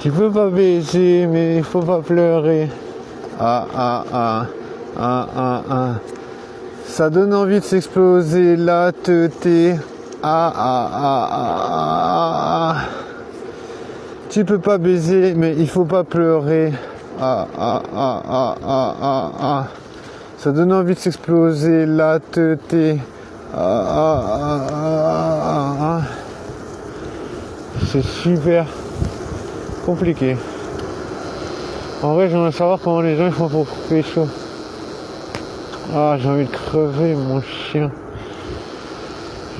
Tu peux pas baiser, mais il faut pas pleurer. Ah, ah, ah, ah, ah, ah. Ça donne envie de s'exploser la teuté. Ah, ah, ah, ah, ah, ah. Tu peux pas baiser, mais il faut pas pleurer. Ah, ah, ah, ah, ah, ah, ah. Ça donne envie de s'exploser la teuté. Ah, ah, ah, ah, ah, ah. C'est super compliqué. En vrai, j'aimerais savoir comment les gens font pour pécho. Ah, j'ai envie de crever, mon chien.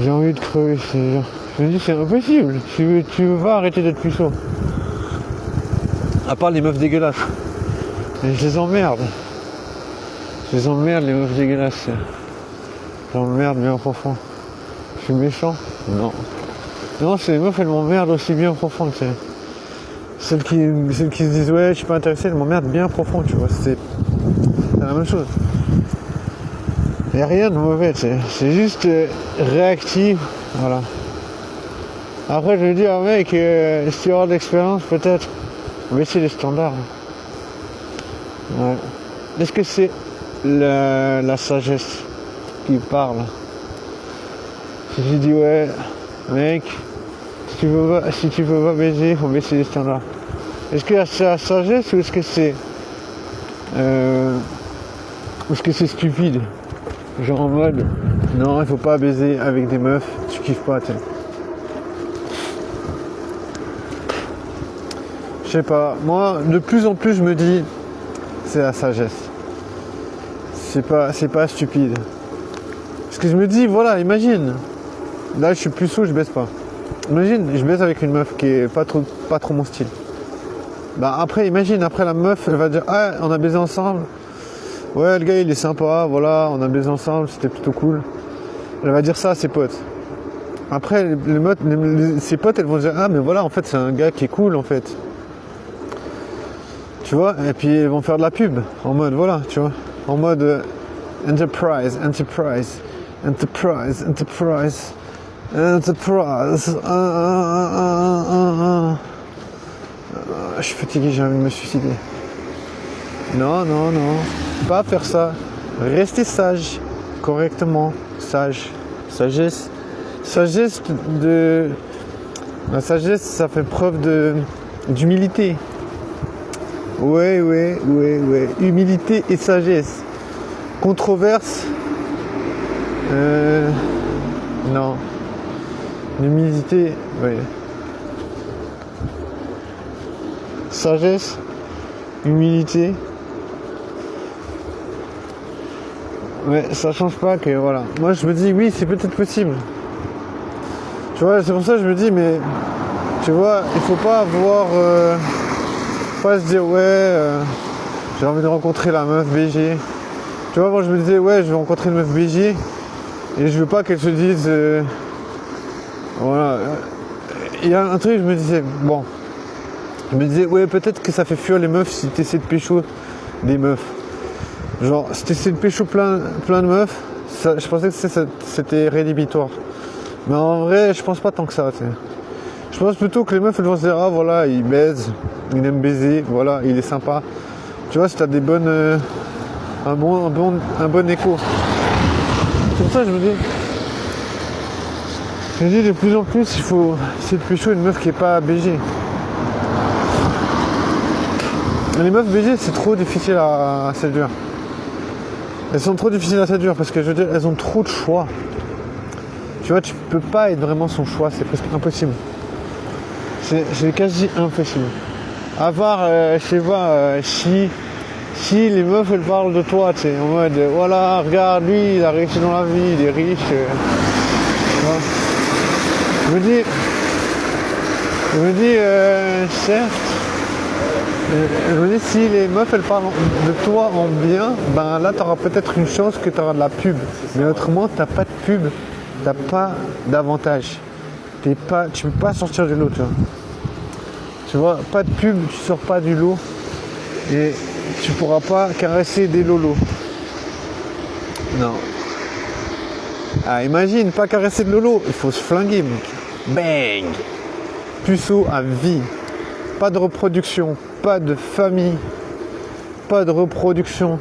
J'ai envie de crever, ces gens. Je me dis, c'est impossible. Tu vas arrêter d'être puceau. À part les meufs dégueulasses. Et je les emmerde. Je les emmerde, les meufs dégueulasses. J'emmerde bien profond. Je suis méchant? Non. Non, ces meufs, elles m'emmerdent aussi bien profond, tu sais. Celles qui se disent, ouais, je suis pas intéressé, elles m'emmerdent bien profond, tu vois. C'est la même chose. Il n'y a rien de mauvais, tu sais. C'est juste réactif, voilà. Après, je me dis, mec, si tu auras de l'expérience, peut-être, baisser les standards. Ouais. Est-ce que c'est la sagesse qui parle? Si je dis, ouais, mec, si tu veux pas baiser, il faut baisser les standards. Est-ce que c'est la sagesse ou est-ce que c'est stupide? Genre en mode, non, il faut pas baiser avec des meufs, tu kiffes pas, tu sais. Je sais pas, moi, de plus en plus, je me dis, c'est la sagesse. C'est pas stupide. Parce que je me dis, voilà, imagine, là, je suis plus sous, je baisse pas. Imagine, je baisse avec une meuf qui est pas trop mon style. Bah après, imagine, après la meuf, elle va dire, ah, on a baisé ensemble. Ouais, le gars, il est sympa, voilà, on a baisé ensemble, c'était plutôt cool. Elle va dire ça à ses potes. Après, ses potes, elles vont dire, ah, mais voilà, en fait, c'est un gars qui est cool, en fait. Tu vois, et puis ils vont faire de la pub, en mode, voilà, tu vois, en mode Enterprise. Je suis fatigué, j'ai envie de me suicider. Non, pas faire ça. Restez sage, correctement, sage. Sagesse. La sagesse, ça fait preuve d'humilité. Ouais. Humilité et sagesse. Controverse. Non. L'humilité, ouais. Sagesse, humilité. Ouais, ça change pas que voilà. Moi je me dis oui, c'est peut-être possible. Tu vois, c'est pour ça que je me dis mais tu vois, il faut pas avoir pas se dire ouais j'ai envie de rencontrer la meuf BG. Tu vois, moi je me disais ouais, je vais rencontrer une meuf BG et je veux pas qu'elle se dise voilà. Il y a un truc, je me disais bon. Je me disais ouais, peut-être que ça fait fuir les meufs si tu essaies de pécho des meufs. Genre, si tu essaies de pécho plein de meufs, ça, je pensais que c'était rédhibitoire. Mais en vrai, je pense pas tant que ça. T'sais. Je pense plutôt que les meufs elles vont se dire ah voilà, il baise, il aime baiser, voilà, il est sympa. Tu vois, si t'as des bonnes, un bon écho. C'est pour ça que je me dis de plus en plus, il faut essayer de pécho une meuf qui est pas BG. Les meufs BG, c'est trop difficile à séduire. Elles sont trop difficiles à séduire parce que je veux dire, elles ont trop de choix. Tu vois, tu peux pas être vraiment son choix, c'est presque impossible. C'est quasi impossible. À part, je sais pas, si les meufs elles parlent de toi, tu sais, en mode voilà, regarde lui, il a réussi dans la vie, il est riche. Tu vois. Je me dis, certes. Je me dis, si les meufs elles parlent de toi en bien, ben là tu auras peut-être une chance que tu auras de la pub. Mais autrement, t'as pas de pub, t'as pas d'avantage. Tu peux pas sortir du lot, tu vois. Tu vois, pas de pub, tu sors pas du lot et tu pourras pas caresser des lolos. Non. Ah, imagine, pas caresser de lolo, il faut se flinguer, mec. Bang! Puceau à vie. pas de reproduction, pas de famille, pas de reproduction.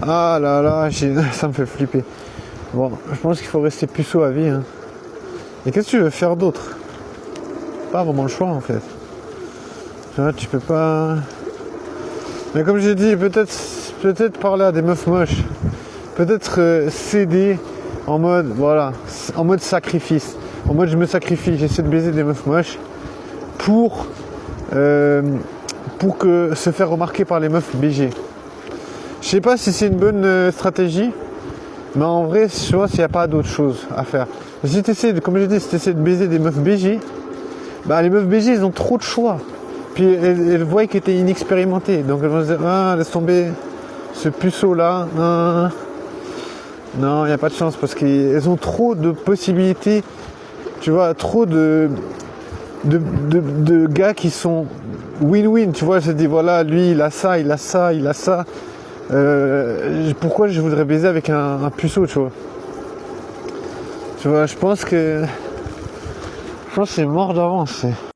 Ah là là, ça me fait flipper. Bon, je pense qu'il faut rester puceau à vie. Hein. Et qu'est-ce que tu veux faire d'autre? Pas vraiment le choix en fait. Tu vois, tu peux pas... Mais comme j'ai dit, peut-être parler à des meufs moches. Peut-être céder en mode, voilà, en mode sacrifice. En mode je me sacrifie, j'essaie de baiser des meufs moches pour que se faire remarquer par les meufs BG. Je sais pas si c'est une bonne stratégie, mais en vrai, tu vois, s'il n'y a pas d'autre chose à faire. Si tu essaies, comme j'ai dit, si tu essaies de baiser des meufs BG, bah les meufs BG, ils ont trop de choix. Puis elles voient que tu es inexpérimenté. Donc elles vont se dire, ah, laisse tomber ce puceau-là. Ah. Non, il n'y a pas de chance parce qu'elles ont trop de possibilités. Tu vois, trop de gars qui sont win-win. Tu vois, je dis, voilà, lui, il a ça, il a ça, il a ça. Pourquoi je voudrais baiser avec un puceau, tu vois? Tu vois, je pense que c'est mort d'avance.